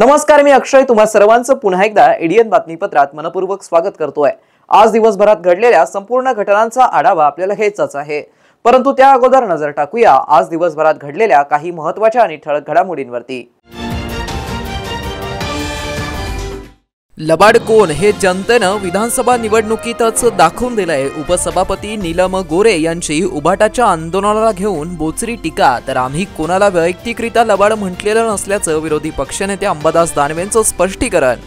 नमस्कार, मी अक्षय तुम्हा सर्वांचं पुन्हा एकदा एडीएन बातमीपत्रात मनपूर्वक स्वागत करतोय। आज दिवसभरात घडलेल्या संपूर्ण घटनांचा आढावा आपल्याला घ्यायचाच आहे, परंतु त्या अगोदर नजर टाकूया आज दिवसभरात घडलेल्या काही महत्त्वाच्या आणि ठळक घडामोडींवरती। लबाड कोण हे जनतेनं विधानसभा निवडणुकीतच दाखवून दिलंय। उपसभापती नीलम गोरे यांची उभाटाच्या आंदोलनाला घेऊन बोचरी टीका, तर आम्ही कोणाला वैयक्तिकरित्या लबाड म्हटलेलं नसल्याचं विरोधी पक्षनेते अंबादास दानवेंचं स्पष्टीकरण।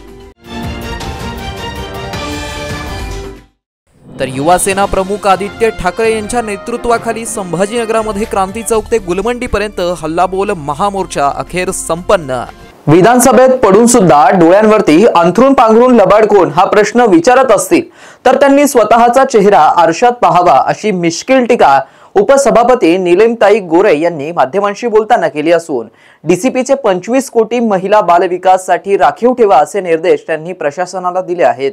तर युवा सेना प्रमुख आदित्य ठाकरे यांच्या नेतृत्वाखाली संभाजीनगरामध्ये क्रांती चौक ते गुलमंडीपर्यंत हल्लाबोल महामोर्चा अखेर संपन्न। विधानसभेत पडून सुद्धा डोळ्यांवरती अंथरून पांघरून लबाड कोण हा प्रश्न विचारत असतील तर त्यांनी स्वतःचा चेहरा आरशात पाहावा, अशी मिश्किल टीका उपसभापती नीलमताई गोरे यांनी माध्यमांशी बोलताना केली असून डीसीपीचे 25 कोटी महिला बाल विकासासाठी राखीव ठेवा असे निर्देश त्यांनी प्रशासनाला दिले आहेत।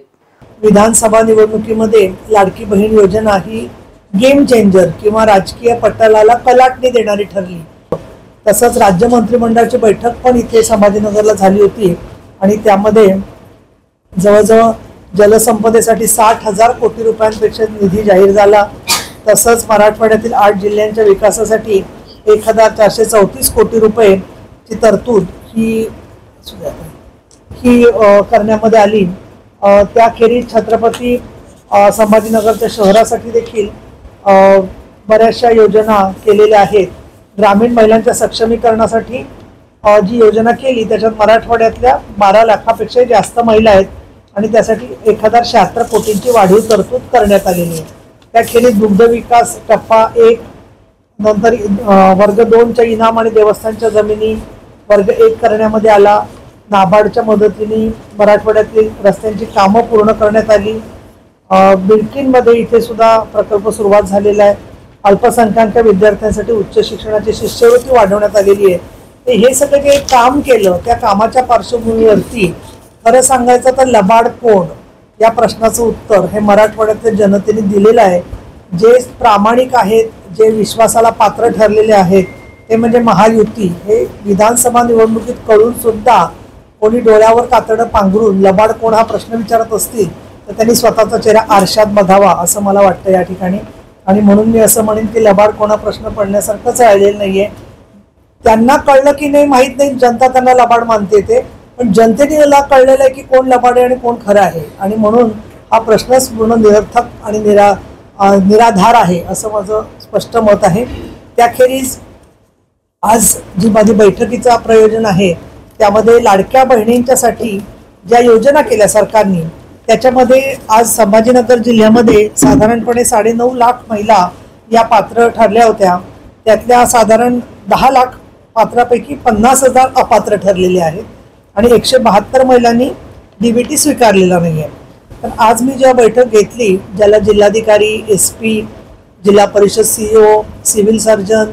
विधानसभा निवडणुकीमध्ये लाडकी बहीण योजना ही गेम चेंजर किंवा राजकीय पटलाला कलाटणी देणारी ठरली। तसंच राज्य मंत्रिमंडळाची बैठक पण इथे संभाजीनगरला झाली होती आणि त्यामध्ये जवळजवळ जलसंपदेसाठी 60,000 कोटी रुपयांपेक्षा निधी जाहीर झाला। तसंच मराठवाड्यातील 8 जिल्ह्यांच्या विकासासाठी 1,434 कोटी रुपयेची तरतूद ही करण्यामध्ये आली। त्याखेरीज छत्रपती संभाजीनगरच्या शहरासाठी देखील बऱ्याचशा योजना केलेल्या आहेत। ग्रामीण महिलांच्या सक्षमीकरणासाठी जी योजना केली त्याच्यात मराठवाड्यातल्या 12 लाखापेक्षा जास्त महिला आहेत आणि त्यासाठी 1,076 कोटींची वाढीव तरतूद करण्यात आलेली आहे। त्याखेरीज दुग्ध विकास टप्पा 1 नंतर वर्ग 2च्या इनाम आणि देवस्थानच्या जमिनी वर्ग 1 करण्यामध्ये आला। नाबार्डच्या मदतीने मराठवाड्यातील रस्त्यांची कामं पूर्ण करण्यात आली। बिल्किनमध्ये इथे सुद्धा प्रकल्प सुरुवात झालेला आहे। अल्पसंख्याक विद्यार्थ्यांसाठी उच्च शिक्षणाची शिष्यवृत्ती वाढवण्यात आलेली आहे। ते हे सगळे जे काम केलं त्या कामाच्या पार्श्वभूमीवरती खरं सांगायचं तर लबाड कोण या प्रश्नाचं उत्तर हे मराठवाड्यातील जनतेने दिलेलं आहे। जे प्रामाणिक आहेत, जे विश्वासाला पात्र ठरलेले आहेत ते म्हणजे महायुती। हे विधानसभा निवडणुकीत कळून सुद्धा कोणी डोळ्यावर कातडं पांघरून लबाड कोण हा प्रश्न विचारत असतील तर त्यांनी स्वतःचा चेहरा आरशात बघावा असं मला वाटतं या ठिकाणी। आणि म्हणून मी असं म्हणेन की लबाड कोणा प्रश्न पडण्यासारखंच राहिलेलं नाहीये। त्यांना कळलं की नाही माहीत नाही, जनता त्यांना लबाड मानते ते, पण जनतेने याला कळलेलं आहे की कोण लबाड आहे आणि कोण खरं आहे आणि म्हणून हा प्रश्नच पूर्ण निरर्थक आणि निराधार आहे असं माझं स्पष्ट मत आहे। त्याखेरीज आज जी माझी बैठकीचा प्रयोजन आहे त्यामध्ये लाडक्या बहिणींच्यासाठी ज्या योजना केल्या सरकारने त्याच्यामध्ये आज संभाजीनगर जिल्ह्यामध्ये साधारणपणे 9.5 लाख महिला या पात्र ठरल्या होत्या। त्यातल्या साधारण 10 लाख पात्रापैकी 50,000 अपात्र ठरलेले आहेत आणि 172 महिलांनी डीबीटी स्वीकारलेला नाही आहे। तर आज मी जेव्हा बैठक घेतली ज्याला जिल्हाधिकारी, एसपी, जिल्हा परिषद सीईओ, सिव्हिल सर्जन,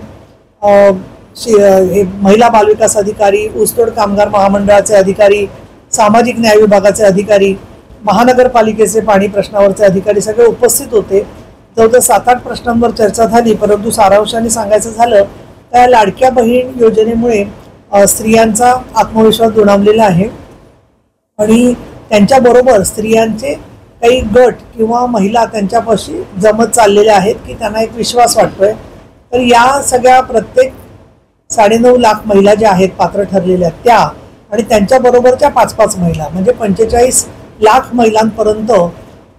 हे महिला बालविकास अधिकारी, ऊसतोड कामगार महामंडळाचे अधिकारी, सामाजिक न्याय विभागाचे अधिकारी, महानगरपालिकेचे पाणी प्रश्नावरचे अधिकारी सगळे उपस्थित होते। जवळजवळ 7-8 प्रश्नांवर चर्चा झाली, परंतु सारांशाने सांगायचं झालं तर लाडक्या बहीण योजनेमुळे स्त्रियांचा आत्मविश्वास दुणावलेला आहे आणि त्यांच्याबरोबर स्त्रियांचे काही गट किंवा महिला त्यांच्यापाशी जमत चाललेले आहेत की त्यांना एक विश्वास वाटतोय। तर या सगळ्या प्रत्येक 9.5 लाख महिला ज्या आहेत पात्र ठरलेल्या त्या आणि त्यांच्याबरोबरच्या 5-5 महिला म्हणजे 45 लाख महिलांपर्यंत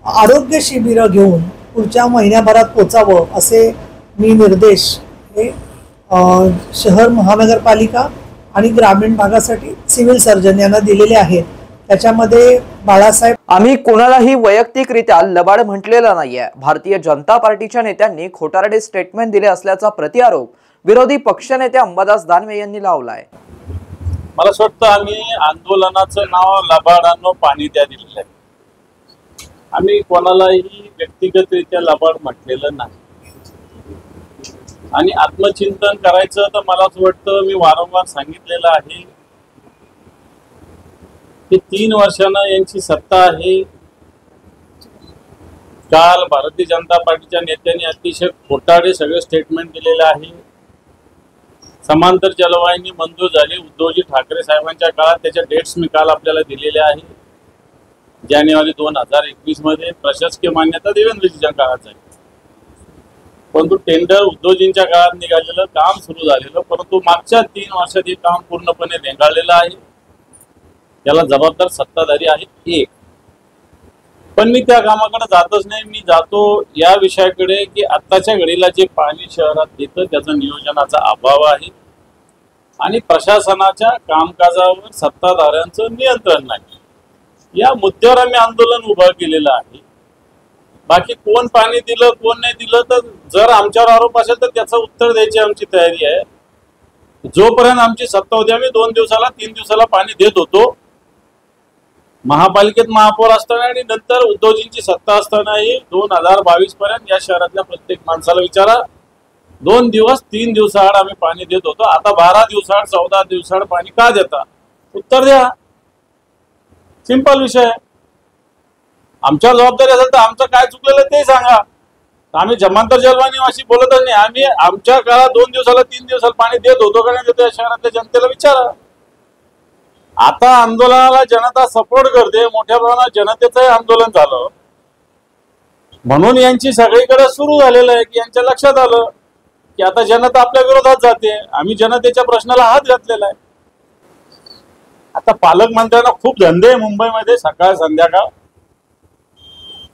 आरोग्य शिबिरं घेऊन पुढच्या महिन्याभरात पोचावं असे मी निर्देश हे शहर महानगरपालिका आणि ग्रामीण भागासाठी सिव्हिल सर्जन यांना दिलेले आहेत। त्याच्यामध्ये बाळासाहेब, आम्ही कोणालाही वैयक्तिकरित्या लबाड म्हटलेलं नाहीये। भारतीय जनता पार्टीच्या नेत्यांनी खोटारडे स्टेटमेंट दिले असल्याचा प्रतिआरोप विरोधी पक्षनेते अंबादास दानवे यांनी लावलाय। मला असं वाटतं आम्ही आंदोलनाचं नाव लबाडांनो पाणी द्या दिलेलं आहे। आम्ही कोणालाही व्यक्तिगतरित्या लबाड म्हटलेलं नाही आणि आत्मचिंतन करायचं तर मला असं वाटतं मी वारंवार सांगितलेलं आहे की 3 वर्षांना यांची सत्ता आहे। काल भारतीय जनता पार्टीच्या नेत्यांनी अतिशय खोटारडे सगळे स्टेटमेंट दिलेले आहे। समांतर जलवाहिनी मंजूर झाली उद्धवजी ठाकरे साहेबांच्या काळात. त्याच्या डेट्स मी काल आपल्याला दिलेले आहे. जानेवारी 2021 मध्ये प्रशासकीय मान्यता देवेंद्रजीच्या काळात झाली. परंतु टेंडर उद्धवजींच्या काळात निघालेलं, काम सुरू झालेलं, परंतु मागच्या 3 वर्षात हे काम पूर्णपणे रेंगाळलेलं आहे. याला जबाबदार सत्ताधारी आहे एक. पण मी त्या कामाकडे जातच नाही. मी जातो या विषयाकडे की आत्ताच्या घडीला जे पाणी शहरात येतं त्याचं नियोजनाचा अभाव आहे आणि प्रशासनाच्या कामकाजावर सत्ताधाऱ्यांचं नियंत्रण नाही. या मुद्द्यावर आम्ही आंदोलन उभं केलेलं आहे. बाकी कोण पाणी दिलं कोण नाही दिलं, तर जर आमच्यावर आरोप असेल तर त्याचं उत्तर द्यायची आमची तयारी आहे. जोपर्यंत आमची सत्ता होती आम्ही 2 दिवसाला 3 दिवसाला पाणी देत होतो. महापालिकेत महापौर असताना आणि नंतर उद्धवजींची सत्ता असतानाही 2022 पर्यंत या शहरातल्या प्रत्येक माणसाला विचारा, 2 दिवस 3 दिवसाआड आम्ही पाणी देत होतो. आता 12 दिवसाआड 14 दिवसाआड पाणी का देता? उत्तर द्या. सिंपल विषय आहे. आमच्यावर जबाबदारी असेल तर आमचं काय चुकलेलं ते सांगा. आम्ही जमांतर जलवाहिनी अशी बोलतच नाही. आम्ही आमच्या काळात 2 दिवसाला 3 दिवसाला पाणी देत होतो का नाही देतो या शहरातल्या जनतेला विचारा. आता आंदोलनाला जनता सपोर्ट करते. मोठ्या प्रमाणात जनतेचं आंदोलन झालं म्हणून यांची सगळीकडे सुरू झालेलं आहे की यांच्या लक्षात आलं की आता जनता आपल्या विरोधात जाते. आम्ही जनतेच्या प्रश्नाला हात घातलेला आहे. आता पालकमंत्र्यांना खूप धंदे आहे मुंबईमध्ये सकाळ संध्याकाळ,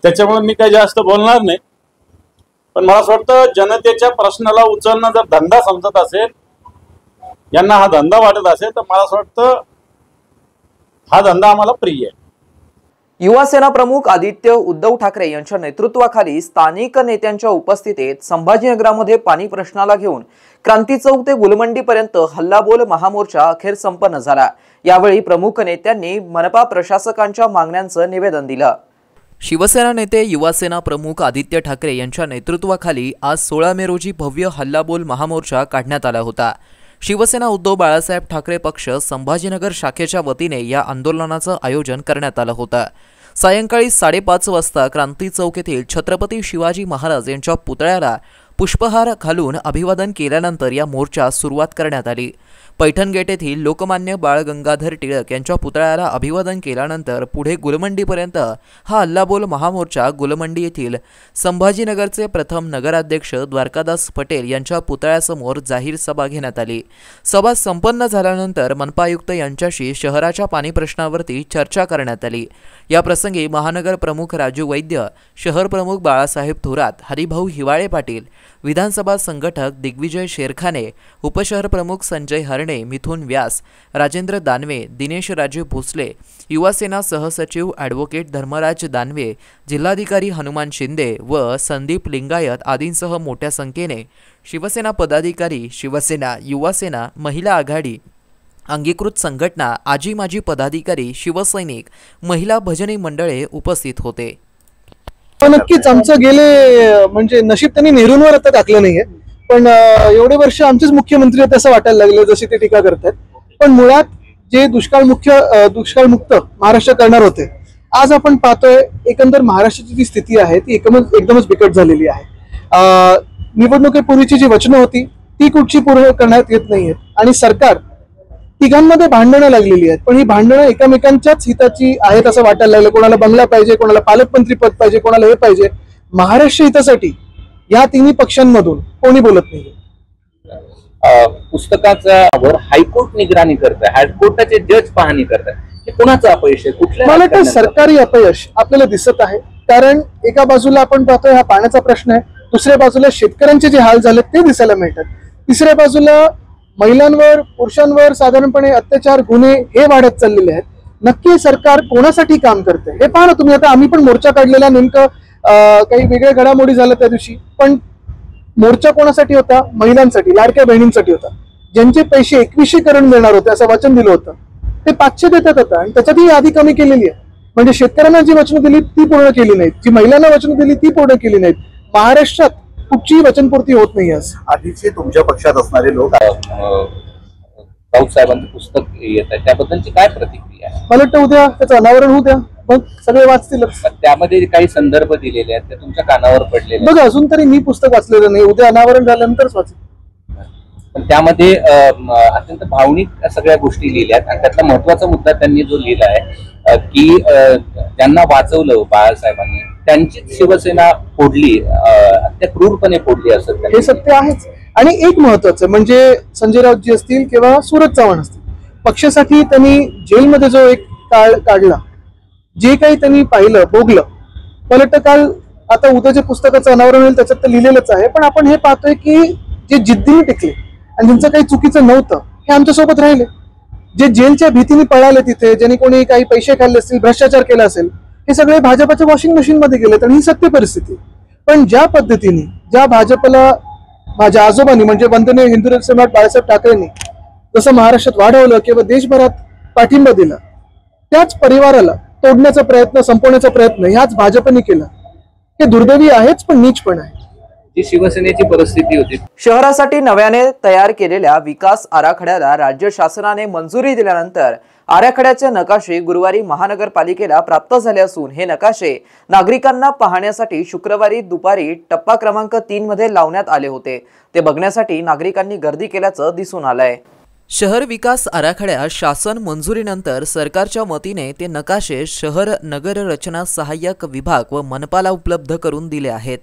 त्याच्यामुळे मी काही जास्त बोलणार नाही. पण मला असं वाटतं जनतेच्या प्रश्नाला उचलणं जर धंदा समजत असेल, यांना हा धंदा वाटत असेल, तर मला असं वाटतं हा धंदा आम्हाला प्रिय आहे. युवासेना प्रमुख आदित्य उद्धव ठाकरे यांच्या नेतृत्वाखाली स्थानिक नेत्यांच्या उपस्थितीत संभाजीनगरामध्ये पाणी प्रश्नाला घेऊन क्रांती चौक ते गुलमंडीपर्यंत हल्लाबोल महामोर्चा अखेर संपन्न झाला. यावेळी प्रमुख नेत्यांनी मनपा प्रशासकांच्या मागण्यांचं निवेदन दिलं. शिवसेना नेते युवासेना प्रमुख आदित्य ठाकरे यांच्या नेतृत्वाखाली आज 16 मे रोजी भव्य हल्लाबोल महामोर्चा काढण्यात आला होता. शिवसेना उद्धव बाळासाहेब ठाकरे पक्ष संभाजीनगर शाखेच्या वतीने या आंदोलनाचं आयोजन करण्यात आलं होतं. सायंकाळी 5:30 वाजता क्रांती चौक येथील छत्रपती शिवाजी महाराज यांच्या पुतळ्याला पुष्पहार घालून अभिवादन केल्यानंतर या मोर्चा सुरुवात करण्यात आली. पैठण गेट येथील लोकमान्य बाळ गंगाधर टिळक यांच्या पुतळ्याला अभिवादन केल्यानंतर पुढे गुलमंडीपर्यंत हा हल्लाबोल महामोर्चा गुलमंडी येथील संभाजीनगरचे प्रथम नगराध्यक्ष द्वारकादास पटेल यांच्या पुतळ्यासमोर जाहीर सभा घेण्यात आली. सभा संपन्न झाल्यानंतर मनपा आयुक्त यांच्याशी शहराच्या पाणी प्रश्नावरती चर्चा करण्यात आली. या प्रसंगी महानगर प्रमुख राजू वैद्य, शहर प्रमुख बाळासाहेब थोरात, हरिभाऊ हिवाळे पाटील, विधानसभा संघटक दिग्विजय शेरखाने, उपशहर प्रमुख संजय हरणे, मिथुन व्यास, राजेंद्र दानवे, दिनेश राजे भोसले, युवासेना सहसचिव ॲडव्होकेट धर्मराज दानवे, जिल्हाधिकारी हनुमान शिंदे व संदीप लिंगायत आदींसह मोठ्या संख्येने शिवसेना पदाधिकारी, शिवसेना, युवासेना, महिला आघाडी, अंगीकृत संघटना, आजी माजी पदाधिकारी, शिवसैनिक, महिला भजनी मंडळे उपस्थित होते. नक्कीच आमचं गेले म्हणजे नशीब त्यांनी नेहरूंवर आता टाकलं नाहीये, पण एवढे वर्ष आमचेच मुख्यमंत्री आहेत असं वाटायला लागले जशी ते टीका करतात. पण मुळात जे दुष्काळमुक्त महाराष्ट्र करणार होते, आज आपण पाहतोय एकंदर महाराष्ट्राची जी स्थिती आहे ती एकदमच बिकट झालेली आहे. निवडणुकीपूर्वीची जी वचनं होती ती कुठची पूर्ण करण्यात येत नाहीयेत आणि सरकार तिघांमध्ये भांडणं लागलेली आहेत. पण ही भांडणं एकमेकांच्याच हिताची आहेत असं वाटायला लागलं. कोणाला बंगला पाहिजे, कोणाला पालकमंत्री पद पाहिजे, कोणाला हे पाहिजे. महाराष्ट्र हितासाठी या तिन्ही पक्षांमधून कोणी बोलत नाही. पुस्तकावर हायकोर्ट निगराणी करत आहे, हायकोर्टाचे जज पाहणी करत आहे. हे कोणाचं अपयश आहे? कुठल्या? मला वाटतं सरकारी अपयश आपल्याला दिसत आहे. कारण एका बाजूला आपण पाहतोय हा पाण्याचा प्रश्न आहे, दुसऱ्या बाजूला शेतकऱ्यांचे जे हाल झाले ते दिसायला मिळतात, तिसऱ्या बाजूला महिलांवर, पुरुषांवर साधारणपणे अत्याचार, गुन्हे हे वाढत चाललेले आहेत. नक्की सरकार कोणासाठी काम करते हे पहा ना तुम्ही. आता आम्ही पण मोर्चा काढलेला, नेमकं काही वेगळ्या घडामोडी झाल्या त्या दिवशी, पण मोर्चा कोणासाठी होता? महिलांसाठी, लाडक्या बहिणींसाठी होता. ज्यांचे पैसे 2100 करून मिळणार होते असं वचन दिलं होतं ते 500 देतात आता, आणि त्याच्यातही यादी कमी केलेली आहे. म्हणजे शेतकऱ्यांना जी वचनं दिली ती पूर्ण केली नाहीत, जी महिलांना वचनं दिली ती पूर्ण केली नाहीत. महाराष्ट्रात कुठची वचनपूर्ती होत नाही. आधीचे तुमच्या पक्षात असणारे लोक राऊत साहेबांचं पुस्तक येत आहे त्याबद्दलची काय प्रतिक्रिया आहे? मला वाटतं उद्या त्याचं अनावरण होऊ द्या, मग सगळे वाचतीलच. त्यामध्ये काही संदर्भ दिलेले आहेत ते तुमच्या कानावर पडलेले बघा, अजून तरी मी पुस्तक वाचलेलं नाही. उद्या अनावरण झाल्यानंतरच वाचेल. पण त्यामध्ये अत्यंत भावनिक सगळ्या गोष्टी लिहिल्यात आणि त्यातला महत्वाचा मुद्दा त्यांनी जो लिहिला आहे की ज्यांना वाचवलं बाळासाहेबांनी त्यांचीच शिवसेना फोडली, त्या क्रूरपणे फोडली असं हे सत्य आहेच. आणि एक महत्वाचं म्हणजे संजय राऊतजी असतील किंवा सूरज चव्हाण असतील, पक्षासाठी त्यांनी जेलमध्ये जो एक काळ काढला, जे काही त्यांनी पाहिलं भोगलं, मला वाटतं काल आता उद्या जे पुस्तकाचं अनावरण होईल त्याच्यात तर लिहिलेलंच आहे, पण आपण हे पाहतोय की जे जिद्दीने टिकले आणि ज्यांचं काही चुकीचं नव्हतं हे आमच्यासोबत राहिले, जे जेलच्या भीतीने पळाले तिथे, ज्यांनी कोणी काही पैसे खाल्ले असतील, भ्रष्टाचार केला असेल, हे सगळे भाजपाच्या वॉशिंग मशीन मध्ये गेलेत आणि ही सत्य परिस्थिती. पण ज्या पद्धतीने ज्या भाजपला माझ्या आजोबांनी म्हणजे वंदनीय हिंदू सम्राट बाळासाहेब ठाकरेंनी जसं महाराष्ट्रात वाढवलं किंवा देशभरात पाठिंबा दिला, त्याच परिवाराला तोडण्याचा प्रयत्न, संपवण्याचा प्रयत्न ह्याच भाजपने केला. हे दुर्दैवी आहेच पण नीच पण आहे. जी शिवसेनेची परिस्थिती होती. शहरासाठी नव्याने तयार केलेल्या विकास आराखड्याला राज्य शासनाने मंजुरी दिल्यानंतर आराखड्याचे नकाशे गुरुवारी महानगरपालिकेला प्राप्त झाले असून हे नकाशे नागरिकांना पाहण्यासाठी शुक्रवारी दुपारी टप्पा क्रमांक 3 मध्ये लावण्यात आले होते. ते बघण्यासाठी नागरिकांनी गर्दी केल्याचं दिसून आलंय. शहर विकास आराखड्या शासन मंजुरीनंतर सरकारच्या वतीने ते नकाशे शहर नगर रचना सहाय्यक विभाग व मनपाला उपलब्ध करून दिले आहेत.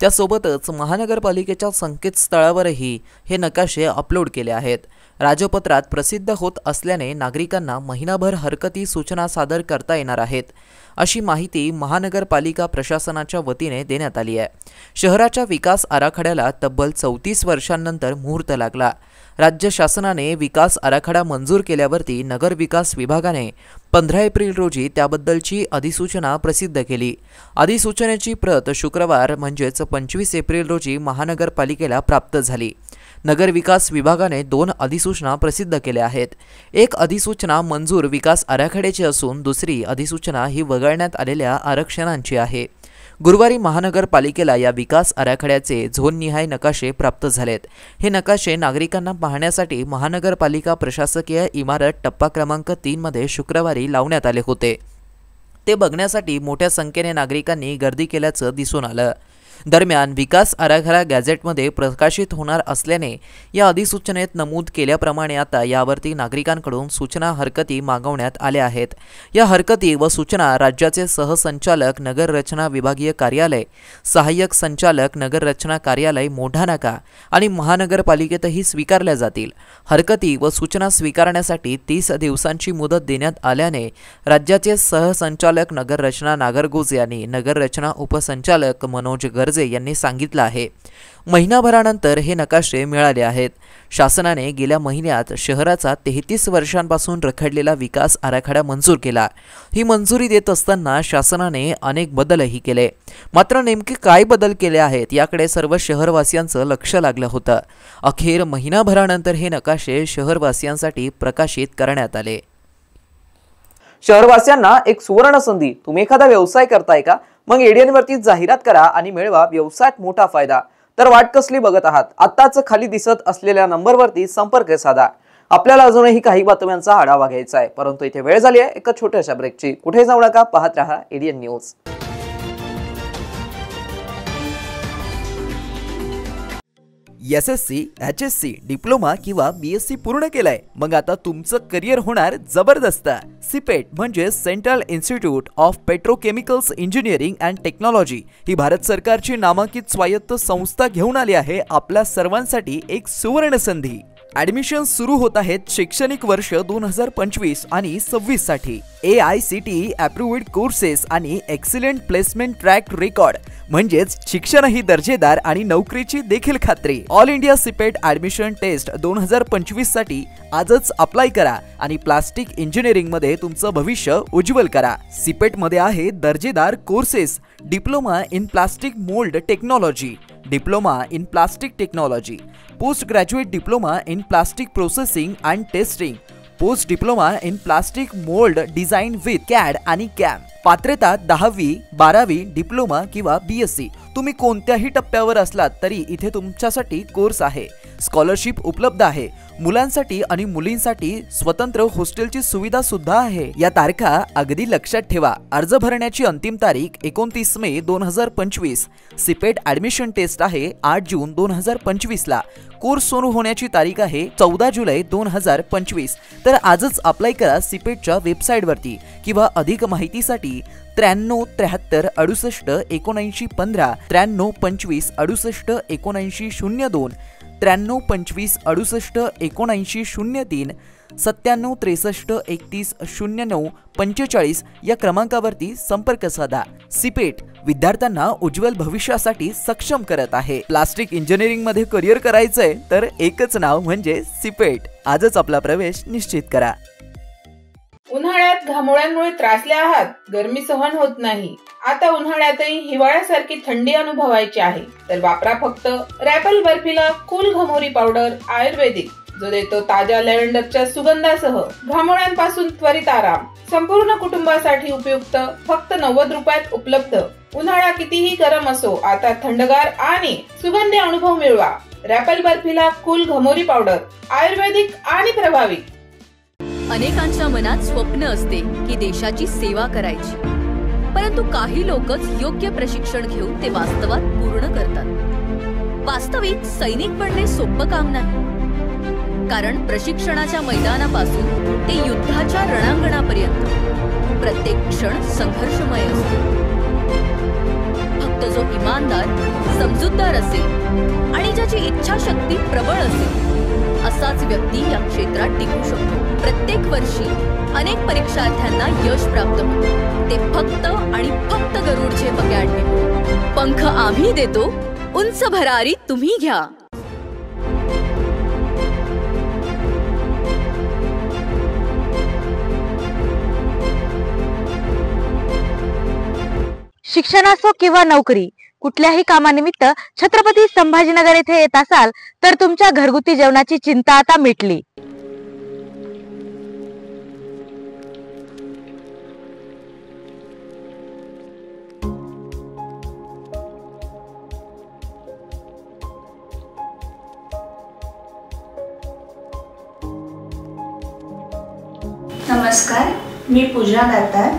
त्यासोबतच महानगरपालिकेच्या संकेतस्थळावरही हे नकाशे अपलोड केले आहेत. राजपत्रात प्रसिद्ध होत असल्याने नागरिकांना महिनाभर हरकती सूचना सादर करता येणार आहेत, अशी माहिती महानगरपालिका प्रशासनाच्या वतीने देण्यात आली आहे. शहराच्या विकास आराखड्याला तब्बल 34 वर्षांनंतर मुहूर्त लागला. राज्य शासनाने विकास आराखडा मंजूर केल्यावरती नगर विकास विभागाने 15 एप्रिल रोजी त्याबद्दलची अधिसूचना प्रसिद्ध केली. अधिसूचनेची प्रत शुक्रवार म्हणजेच 25 एप्रिल रोजी महानगरपालिकेला प्राप्त झाली. नगर विकास विभागाने 2 अधिसूचना प्रसिद्ध केल्या आहेत. एक अधिसूचना मंजूर विकास आराखड्याची असून दुसरी अधिसूचना ही वगळण्यात आलेल्या आरक्षणांची आहे. गुरुवारी महानगरपालिकेला या विकास आराखड्याचे झोननिहाय नकाशे प्राप्त झालेत. हे नकाशे नागरिकांना पाहण्यासाठी महानगरपालिका प्रशासकीय इमारत टप्पा क्रमांक 3 मध्ये शुक्रवारी लावण्यात आले होते. ते बघण्यासाठी मोठ्या संख्येने नागरिकांनी गर्दी केल्याचं दिसून आलं. दरम्यान विकास आराखडा गॅझेटमध्ये प्रकाशित होणार असल्याने या अधिसूचनेत नमूद केल्याप्रमाणे आता यावरती नागरिकांकडून सूचना हरकती मागवण्यात आल्या आहेत. या हरकती व सूचना राज्याचे सहसंचालक नगर रचना विभागीय कार्यालय, सहाय्यक संचालक नगर रचना कार्यालय मोढानाका आणि महानगरपालिकेतही स्वीकारल्या जातील. हरकती व सूचना स्वीकारण्यासाठी 30 दिवसांची मुदत देण्यात आल्याने राज्याचे सहसंचालक नगर रचना नागरगोज यांनी नगर रचना उपसंचालक मनोज गर्जे यांनी सांगितलं आहे. महिनाभरानंतर हे नकाशे मिळाले आहेत. शासनाने गेल्या महिन्यात शहराचा 33 वर्षांपासून रखडलेला विकास आराखडा मंजूर केला. ही मंजुरी देत असताना शासनाने अनेक बदलही केले. मात्र नेमके काय बदल केले आहेत याकडे सर्व शहरवासियांचं लक्ष लागलं होतं. अखेर महिनाभरानंतर हे नकाशे शहरवासियांसाठी प्रकाशित करण्यात आले. शहरवासियांना एक सुवर्ण संधी. तुम्ही एखादा व्यवसाय करताय का? मग एडीएन वरती जाहिरात करा आणि मिळवा व्यवसायात मोठा फायदा. तर वाट कसली बघत आहात? आत्ताच खाली दिसत असलेल्या नंबरवरती संपर्क साधा. आपल्याला अजूनही काही बातम्यांचा आढावा घ्यायचा आहे, परंतु इथे वेळ झाली आहे एका छोट्याशा ब्रेकची. कुठे जाऊ नका, पाहत रहा ADN news. SSC, HSC, diploma किंवा BSc पूर्ण केलाय? मग आता तुमचं करिअर होणार जबरदस्त. सिपेट म्हणजे central institute of petrochemicals engineering and technology ही भारत सरकारची नामांकित स्वायत्त संस्था घेऊन आली आहे आपल्या सर्वांसाठी एक सुवर्ण संधी. ॲडमिशन सुरू होत आहेत शैक्षणिक वर्ष 2025 आणि 26 साठी. AICTE अप्रूव्ड कोर्सेस आणि एक्सिलेंट प्लेसमेंट ट्रॅक रेकॉर्ड म्हणजेच शिक्षणही दर्जेदार आणि नोकरीची देखील खात्री. All India CIPET admission test 2025 साठी आजच अप्लाय करा आणि प्लास्टिक इंजिनिअरिंग मध्ये तुमचं भविष्य उज्ज्वल करा. सिपेट मध्ये आहे दर्जेदार courses. Diploma in plastic mould technology, diploma in plastic technology, post graduate diploma in plastic processing and testing, post diploma in plastic mould design with CAD आणि कॅम. पात्रता 10वी, 12वी, डिप्लोमा किंवा BSc. तुम्ही कोणत्याही टप्प्यावर असलात तरी इथे तुमच्यासाठी कोर्स आहे. स्कॉलरशिप उपलब्ध आहे. मुलांसाठी आणि मुलींसाठी स्वतंत्र हॉस्टेलची सुविधा सुद्धा आहे. या तारखा अगदी लक्षात ठेवा. अर्ज भरण्याची अंतिम तारीख 29 मे 2025. सिपेट ॲडमिशन टेस्ट आहे 8 जून 2025 ला. कोर्स सुरू होण्याची तारीख आहे 14 जुलै 2025। तर आजच अप्लाय करा सिपेटच्या वेबसाईटवरती किंवा अधिक माहितीसाठी 93 73 68 79 15 93 25 68 79 02 93 25 68 79 03 97 63 31 09 45 या क्रमांकावरती संपर्क साधा। सिपेट विद्यार्थ्यांना उज्ज्वल भविष्यासाठी सक्षम करत आहे। प्लास्टिक इंजिनिअरिंग मध्ये करिअर करायचंय तर एकच नाव म्हणजे सिपेट। आजच आपला प्रवेश निश्चित करा। उन्हाळ्यात घामोळ्यांमुळे त्रासले आहात, गरमी सहन होत नाही, आता उन्हाळ्यातही हिवाळ्यासारखी थंडी अनुभवायची आहे तर वापरा फक्त रॅपल बर्फिला कूल घमोरी पावडर आयुर्वेदिक, जो देतो ताज्या लॅव्हेंडरच्या सुगंधासह घामोळ्यांपासून त्वरित आराम। संपूर्ण कुटुंबासाठी उपयुक्त, फक्त 90 रुपयात उपलब्ध। उन्हाळा कितीही गरम असो, आता थंडगार आणि सुगंधी अनुभव मिळवा। रॅपल बर्फिला कूल घमोरी पावडर आयुर्वेदिक आणि प्रभावी। अनेकांच्या मनात स्वप्न असते की देशाची सेवा करायची, परंतु काही लोकच योग्य प्रशिक्षण घेऊन ते वास्तवात पूर्ण करतात। वास्तविक सैनिक बनणे सोपं काम नाही, कारण प्रशिक्षणाच्या मैदानापासून ते युद्धाच्या रणांगणापर्यंत प्रत्येक क्षण संघर्षमय असतो। फक्त जो इमानदार, समजूतदार असेल आणि ज्याची इच्छाशक्ती प्रबळ असेल असाच व्यक्ती या क्षेत्रात टिकू शकतो। प्रत्येक वर्षी अनेक परीक्षार्थ्यांना यश प्राप्त होते, ते फक्त आणि फक्त गरुड झेप अकॅडमी। पंख आम्ही देतो, उंच भरारी तुम्ही घ्या। शिक्षण असो किंवा नोकरी, कुठल्याही कामानिमित्त छत्रपती संभाजीनगर येथे येत असाल तर तुमच्या घरगुती जेवणाची चिंता आता मिटली। नमस्कार, मी पूजा दातार।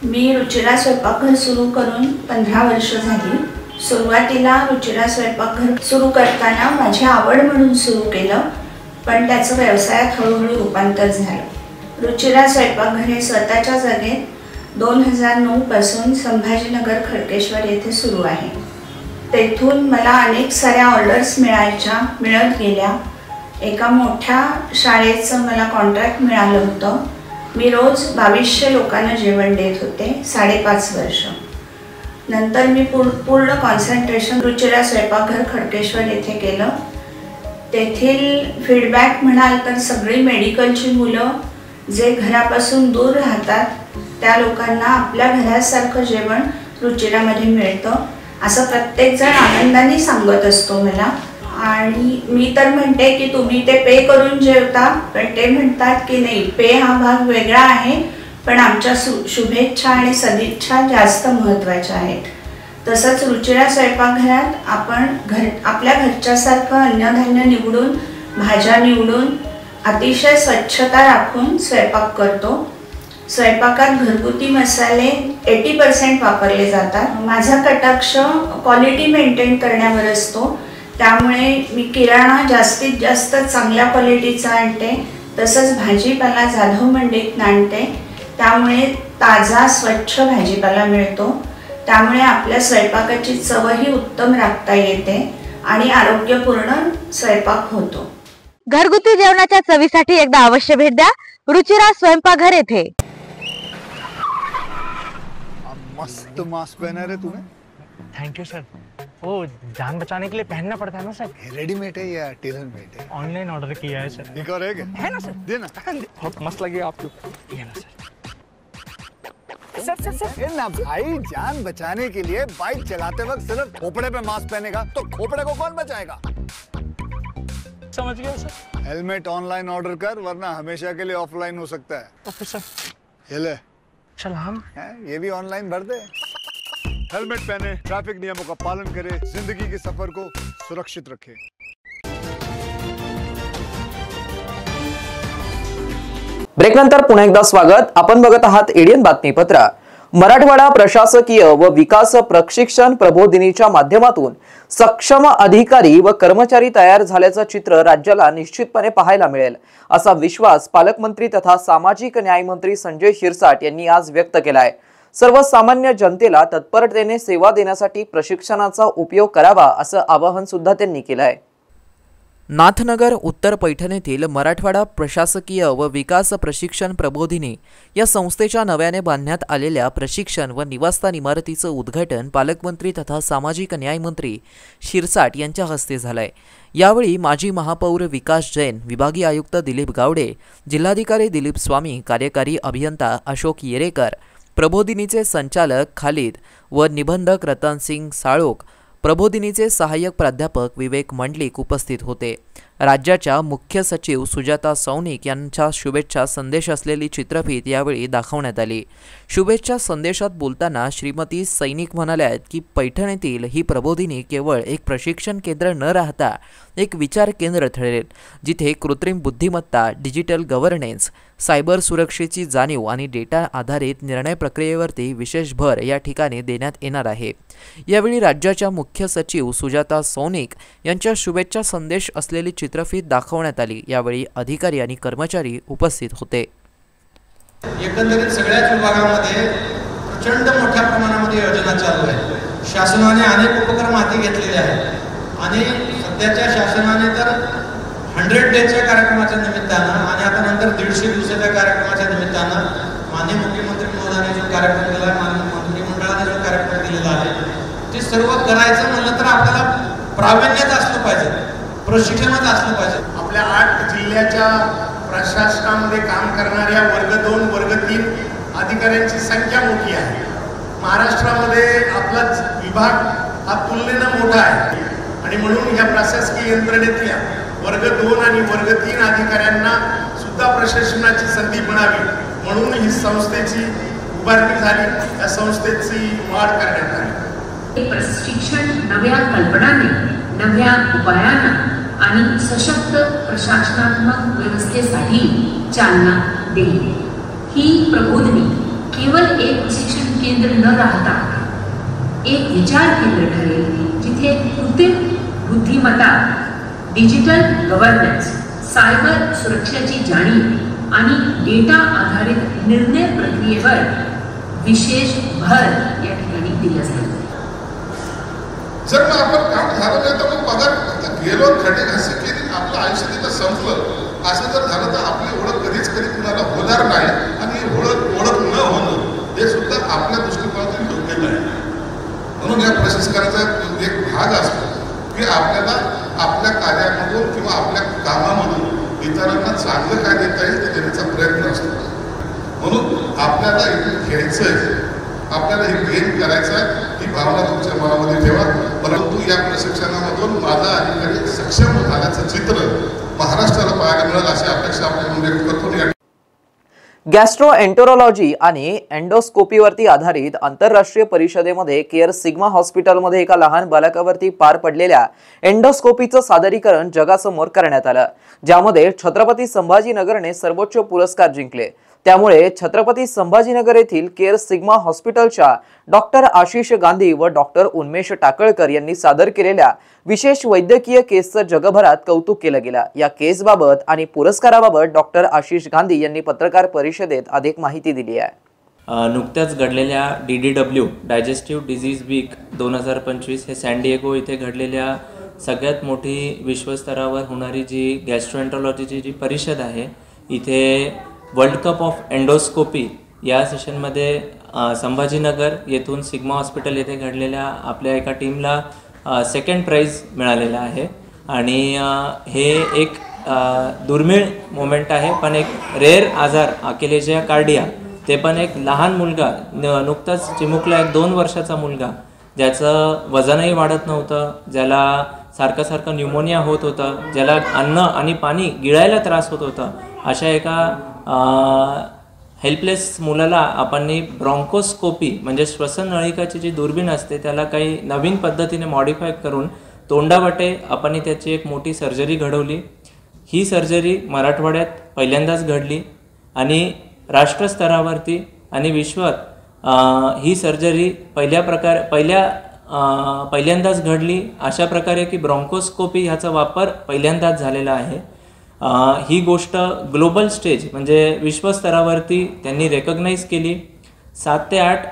मी रुचिरा स्वयंपाकघर सुरू करून 15 वर्ष झाली। सुरुवातीला रुचिरा स्वयंपाकघर सुरू करताना माझी आवड म्हणून सुरू केलं, पण त्याचं व्यवसायात हळूहळू रूपांतर झालं। रुचिरा स्वयंपाकघर हे स्वतःच्या जागेत 2009 पासून संभाजीनगर खडकेश्वर येथे सुरू आहे। तेथून मला अनेक साऱ्या ऑर्डर्स मिळत गेल्या। एका मोठ्या शाळेचं मला कॉन्ट्रॅक्ट मिळालं होतं। मी रोज 2200 लोकांना जेवण देत होते 5.5 वर्ष। नंतर मी पूर्ण कॉन्सन्ट्रेशन रुचिरा स्वयंपाकघर खडकेश्वर येथे केलं। तेथील फीडबॅक म्हणाल तर सगळी मेडिकलची मुलं जे घरापासून दूर राहतात त्या लोकांना आपल्या घरासारखं जेवण रुचिरामध्ये मिळतं असं प्रत्येकजण आनंदाने सांगत असतो मला। आणि मी तर म्हणते की तुम्ही ते पे करून जेवता, पण ते म्हणतात की नाही, पे हा भाग वेगळा आहे, पण आमच्या शुभेच्छा आणि सदिच्छा जास्त महत्त्वाच्या आहेत। तसंच रुचिरा स्वयंपाकघरात आपण आपल्या घरच्यासारखं अन्नधान्य निवडून, भाज्या निवडून, अतिशय स्वच्छता राखून स्वयंपाक करतो। स्वयंपाकात घरगुती मसाले 80% वापरले जातात। माझा कटाक्ष क्वालिटी मेंटेन करण्यावर असतो, त्यामुळे मी किराणा जास्तीत जास्त चांगल्या क्वालिटीचा आणते। तसंच भाजीपाला जाधव मंडईत आणते, त्यामुळे ताजा स्वच्छ भाजीपाला मिळतो। त्यामुळे आपल्या स्वयंपाकाची चवही उत्तम राखता येते आणि आरोग्यपूर्ण स्वयंपाक होतो। घरगुती जेवणाच्या चवीसाठी एकदा अवश्य भेट द्या रुचिरा स्वयंपाकघर येथे। मस्त मास्क पहना रे तूने। Thank you sir. वो जान बचाने के लिए पहनना पड़ता है ना सर। रेडीमेड है या टेलर मेड है? ऑनलाइन ऑर्डर किया है सर। एक और है ना सर? देना। बहुत मस्त लगे आपको। ये ना सर। सर ना भाई, जान बचाने के लिए बाइक चलाते वक्त सिर्फ खोपड़े पे मास्क पहनेगा तो खोपड़े को कौन बचाएगा? समझ गया सर। हेलमेट ऑनलाइन ऑर्डर कर, वरना हमेशा के लिए ऑफलाइन हो सकता है। Okay sir. ये ले। चल हम ये भी ऑनलाइन भर दे। हेलमेट पहने, ट्रैफिक नियमों का पालन करे, जिंदगी के सफर को सुरक्षित रखे। ब्रेक नंतर पुन्हा एकदा स्वागत। आपण बघत आहात एडीएन बातमीपत्र। मराठवाडा प्रशासकीय व विकास प्रशिक्षण प्रबोधिनीच्या माध्यमातून सक्षम अधिकारी व कर्मचारी तयार झाल्याचं चित्र राज्याला निश्चितपणे पाहायला मिळेल असा विश्वास पालकमंत्री तथा सामाजिक न्याय मंत्री संजय शिरसाट यांनी आज व्यक्त केला आहे। सर्वसामान्य जनतेला तत्परतेने सेवा देण्यासाठी प्रशिक्षणाचा उपयोग करावा असं आवाहन सुद्धा त्यांनी केलं आहे। नाथनगर उत्तर पैठण येथील मराठवाडा प्रशासकीय व विकास प्रशिक्षण प्रबोधिनी या संस्थेच्या नव्याने बांधण्यात आलेल्या प्रशिक्षण व निवासस्थान इमारतीचं उद्घाटन पालकमंत्री तथा सामाजिक न्याय मंत्री शिरसाट यांच्या हस्ते झालंय। यावेळी माजी महापौर विकास जैन, विभागीय आयुक्त दिलीप गावडे, जिल्हाधिकारी दिलीप स्वामी, कार्यकारी अभियंता अशोक येरेकर, प्रबोधिनीचे संचालक खालिद व निबंधक रतन सिंग साळोक, प्रबोधिनीचे सहाय्यक प्राध्यापक विवेक मंडलिक उपस्थित होते। राज्याच्या मुख्य सचिव सुजाता सौनिक यांच्या शुभेच्छा संदेश असलेली चित्रफीत यावेळी दाखवण्यात आली। शुभेच्छा संदेशात बोलताना श्रीमती सैनिक म्हणाल्या की पैठण येथील ही प्रबोधिनी केवळ एक प्रशिक्षण केंद्र न राहता एक विचार केंद्र ठरेल, जिथे कृत्रिम बुद्धिमत्ता, डिजिटल गव्हर्नन्स, सायबर सुरक्षेची जाणीव आणि डेटा आधारित निर्णय प्रक्रियेवरती विशेष भर या ठिकाणी देण्यात येणार आहे। यावेळी राज्याच्या मुख्य सचिव सुजाता सौनिक यांच्या शुभेच्छा संदेश असलेली चित्रफीत दाखवण्यात आली। यावेळी अधिकारी आणि कर्मचारी उपस्थित होते। एकंदरीत सगळ्याच विभागामध्ये प्रचंड मोठ्या प्रमाणामध्ये योजना चालू आहेत। शासनाने अनेक उपक्रम हाती घेतलेले आहेत आणि सध्याच्या शासनाने तर 100 डेजच्या कार्यक्रमाच्या निमित्तानं आणि आता नंतर 150 दिवसाच्या कार्यक्रमाच्या निमित्तानं माननीय मुख्यमंत्री महोदयांनी जो कार्यक्रम दिला आहे, माननीय मंत्रिमंडळाने जो कार्यक्रम दिलेला आहे, ते सर्व करायचं म्हणलं तर आपल्याला प्रावीण्यच असलं पाहिजे, प्रशिक्षणच असलं पाहिजे। आपल्या 8 जिल्ह्याच्या प्रशासनामध्ये काम करणाऱ्या वर्ग 2, वर्ग 3 अधिकाऱ्यांची संख्या मोठी आहे। महाराष्ट्रामध्ये आपला विभाग हा तुलनेनं मोठा आहे आणि म्हणून ह्या प्रशासकीय यंत्रणेतल्या वर्ग 2 आणि वर्ग 3 अधिकाऱ्यांना सुद्धा प्रशिक्षणाची संधी मिळावी म्हणून ही संस्थेची उभारणी झाली, या संस्थेची वाढ करण्यात आली। प्रशिक्षण नव्या कल्पनांनी, नव्या उपायांना आणि सशक्त प्रशासनात्मक व्यवस्थेसाठी चालना देईल। ही प्रबोधिनी केवळ एक प्रशिक्षण केंद्र न राहता एक विचार केंद्र ठरेल, जिथे कृत्रिम बुद्धिमत्ता, डिजिटल गव्हर्नन्स, सायबर सुरक्षेची जाणीव आणि डेटा आधारित निर्णय प्रक्रियेवर विशेष भर या ठिकाणी दिला जाईल। जर मग आपण काम झालं नाही तर मग पगार फक्त गेलो खडे घासे केली, आपलं आयुष्य तिथं संपलं असं जर झालं तर आपली ओळख कधीच कुणाला होणार नाही आणि ओळख न होणं हे सुद्धा आपल्या दृष्टिकोनातून योग्य नाही। म्हणून या प्रशिक्षणाचा एक भाग असतो की आपल्याला आपल्या कार्यामधून किंवा आपल्या कामामधून इतरांना चांगलं काय देता येईल ते देण्याचा प्रयत्न असतो। म्हणून आपल्याला इथे घ्यायचंय, आपल्याला हे गेम करायचं आहे, ही भावना तुमच्या मनामध्ये ठेवा। परंतु या प्रशिक्षणामधून माझा अधिकारी सक्षम झाल्याचं चित्र महाराष्ट्राला पाहायला मिळेल अशी अपेक्षा आपण व्यक्त करतो। गॅस्ट्रोएंटरोलॉजी आणि एंडोस्कोपीवरती आधारित आंतरराष्ट्रीय परिषदेमध्ये केअर सिग्मा हॉस्पिटलमध्ये एका लहान बालकावरती पार पडलेल्या एंडोस्कोपीचं सादरीकरण जगासमोर करण्यात आलं, ज्यामध्ये छत्रपती संभाजीनगरने सर्वोच्च पुरस्कार जिंकले। त्यामुळे छत्रपती संभाजीनगर येथील केअर सिग्मा हॉस्पिटलच्या डॉक्टर आशिष गांधी व डॉक्टर उन्मेष टाकळकर यांनी सादर केलेल्या विशेष वैद्यकीय केसचं जगभरात कौतुक केलं गेलं। या केसबाबत आणि पुरस्काराबाबत डॉक्टर आशिष गांधी यांनी पत्रकार परिषदेत अधिक माहिती दिली आहे। नुकत्याच घडलेल्या DDW डायजेस्टिव्ह डिझीज वीक 2025 हे सॅन डिएगो इथे घडलेल्या सगळ्यात मोठी विश्वस्तरावर होणारी जी गॅस्ट्रोएंटरोलॉजीची जी परिषद आहे, इथे वर्ल्ड कप ऑफ एंडोस्कोपी या सेशनमध्ये संभाजीनगर येथून सिग्मा हॉस्पिटल येथे घडलेल्या आपल्या एका टीमला सेकंड प्राइज मिळालेला आहे आणि हे एक दुर्मिळ मोमेंट आहे, पण एक रेअर आजार अकेलेजिया कार्डिया, ते पण एक लहान मुलगा नुकताच चिमुकला, एक 2 वर्षाचा मुलगा, ज्याचं वजनही वाढत नव्हतं, ज्याला सारखं न्यूमोनिया होत होता, ज्याला अन्न आणि पाणी गिळायला त्रास होत होता, अशा एका हेल्पलेस मुलाला आपण ब्रॉन्कोस्कोपी म्हणजे श्वसननळिकाची जी दुर्बीण असते त्याला काही नवीन पद्धतीने मॉडिफाय करून तोंडावाटे आपण त्याची एक मोठी सर्जरी घडवली। ही सर्जरी मराठवाड्यात पहिल्यांदाच घडली आणि राष्ट्रस्तरावरती आणि विश्वात ही सर्जरी पहिल्यांदाच घडली अशा प्रकारे की ब्रॉन्कोस्कोपी ह्याचा वापर पहिल्यांदाच झालेला आहे. ही गोष्ट ग्लोबल स्टेज म्हणजे विश्वस्तरावरती त्यांनी रेकग्नाइज केली. 7 ते 8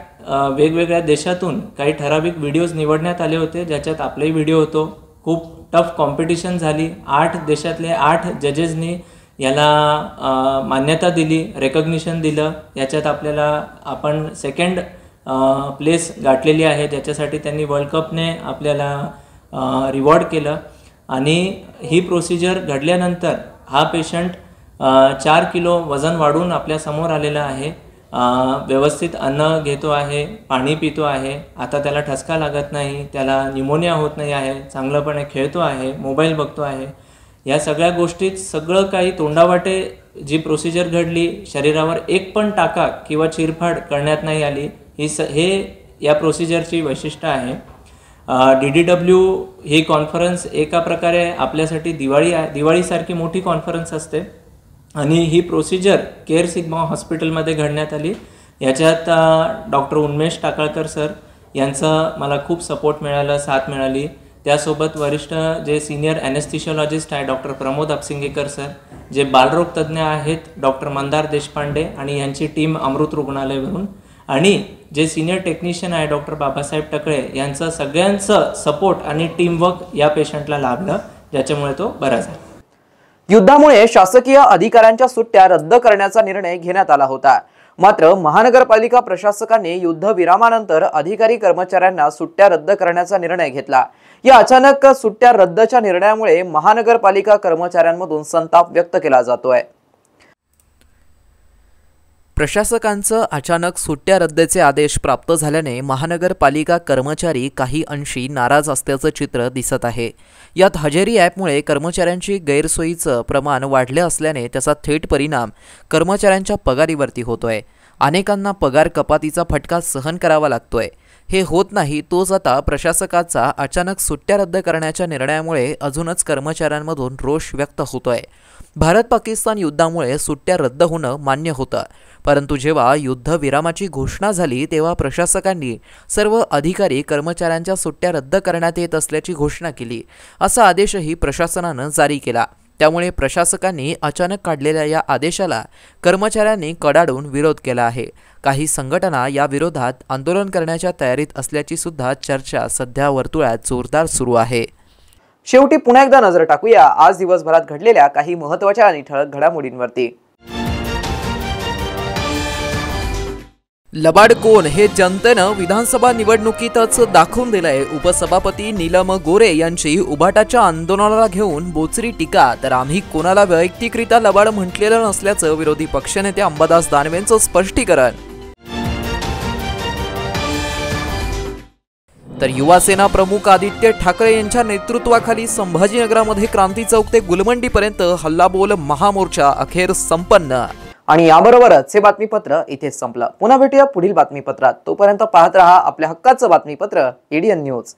वेगवेगळ्या देशातून काही ठराविक व्हिडिओज निवडण्यात आले होते, ज्याच्यात आपलाही व्हिडिओ होतो. खूप टफ कॉम्पिटिशन झाली. 8 देशातले 8 जजेसनी याला मान्यता दिली, रेकग्निशन दिलं. याच्यात आपण सेकंड प्लेस गाठलेली आहे, ज्याच्यासाठी त्यांनी वर्ल्ड कपने आपल्याला रिवॉर्ड केलं. आणि ही प्रोसिजर घडल्यानंतर हा पेशंट 4 किलो वजन वाढून आपल्यासमोर आलेला आहे. व्यवस्थित अन्न घेतो आहे, पाणी पितो आहे. आता त्याला ठसका लागत नाही, त्याला न्यूमोनिया होत नाही आहे, चांगलंपणे खेळतो आहे, मोबाईल बघतो आहे. या सगळ्या गोष्टीत सगळं काही तोंडावाटे जी प्रोसिजर घडली, शरीरावर एक पण टाका किंवा चिरफाड करण्यात नाही आली. हे या प्रोसिजरची वैशिष्ट्य आहे. DDW ही कॉन्फरन्स एका प्रकारे आपल्यासाठी दिवाळीसारखी मोठी कॉन्फरन्स असते आणि ही प्रोसिजर केअर सिग्मा हॉस्पिटलमध्ये घडण्यात आली. याच्यात डॉक्टर उन्मेष टाकळकर सर यांचं मला खूप सपोर्ट मिळालं, साथ मिळाली. त्यासोबत वरिष्ठ जे सिनियर ॲनेस्थेशियोलॉजिस्ट आहे डॉक्टर प्रमोद अपसिंगेकर सर, जे बालरोग तज्ज्ञ आहेत डॉक्टर मंदार देशपांडे आणि यांची टीम अमृत रुग्णालयवरून, आणि जे सिनियर टेक्निशियन आहे डॉक्टर बाबासाहेब टकळे यांचं सगळ्यांचं सपोर्ट आणि टीमवर्क या पेशंटला लाभलं, ज्याच्यामुळे तो बरा झाला. युद्धामुळे शासकीय अधिकाऱ्यांच्या सुट्ट्या रद्द करण्याचा निर्णय घेण्यात आला होता. मात्र महानगरपालिका प्रशासकांनी युद्धविरामानंतर अधिकारी कर्मचाऱ्यांना सुट्ट्या रद्द करण्याचा निर्णय घेतला. या अचानक सुट्ट्या रद्दच्या निर्णयामुळे महानगरपालिका कर्मचाऱ्यांमधून संताप व्यक्त केला जातोय. प्रशासकांचं अचानक सुट्ट्या रद्दचे आदेश प्राप्त झाल्याने महानगरपालिका कर्मचारी काही अंशी नाराज असल्याचं चित्र दिसत आहे. यात हजेरी ॲपमुळे कर्मचाऱ्यांची गैरसोयीचं प्रमाण वाढले असल्याने त्याचा थेट परिणाम कर्मचाऱ्यांच्या पगारीवरती होतोय. अनेकांना पगार कपातीचा फटका सहन करावा लागतोय. हे होत नाही तोच आता प्रशासकाचा अचानक सुट्ट्या रद्द करण्याच्या निर्णयामुळे अजूनच कर्मचाऱ्यांमधून रोष व्यक्त होतोय. भारत पाकिस्तान युद्धामुळे सुट्ट्या रद्द होणं मान्य होतं, परंतु जेव्हा युद्धविरामाची घोषणा झाली तेव्हा प्रशासकांनी सर्व अधिकारी कर्मचाऱ्यांच्या सुट्ट्या रद्द करण्यात येत असल्याची घोषणा केली. असा आदेशही प्रशासनानं जारी केला. त्यामुळे प्रशासकांनी अचानक काढलेल्या या आदेशाला कर्मचाऱ्यांनी कडाडून विरोध केला आहे. काही संघटना या विरोधात आंदोलन करण्याच्या तयारीत असल्याची सुद्धा चर्चा सध्या वर्तुळात जोरदार सुरू आहे. शेवटी पुन्हा एकदा नजर टाकूया आज दिवसभरात घडलेल्या काही महत्त्वाच्या आणि ठळक घडामोडींवरती. लबाड कोण हे जनतेनं विधानसभा निवडणुकीतच दाखवून दिलंय. उपसभापती नीलम गोरे यांची उभाटाच्या आंदोलनाला घेऊन बोचरी टीका. तर आम्ही कोणाला वैयक्तिकरित्या लबाड म्हटलेलं नसल्याचं विरोधी पक्षनेते अंबादास दानवेंचं स्पष्टीकरण. तर युवासेना प्रमुख आदित्य ठाकरे यांच्या नेतृत्वाखाली संभाजीनगरामध्ये क्रांती चौक ते गुलमंडीपर्यंत हल्लाबोल महामोर्चा अखेर संपन्न. आणि याबरोबरच हे बातमीपत्र इथेच संपलं. पुन्हा भेटूया पुढील बातमीपत्रात. तोपर्यंत पाहत रहा आपल्या हक्काचं बातमीपत्र ADN न्यूज.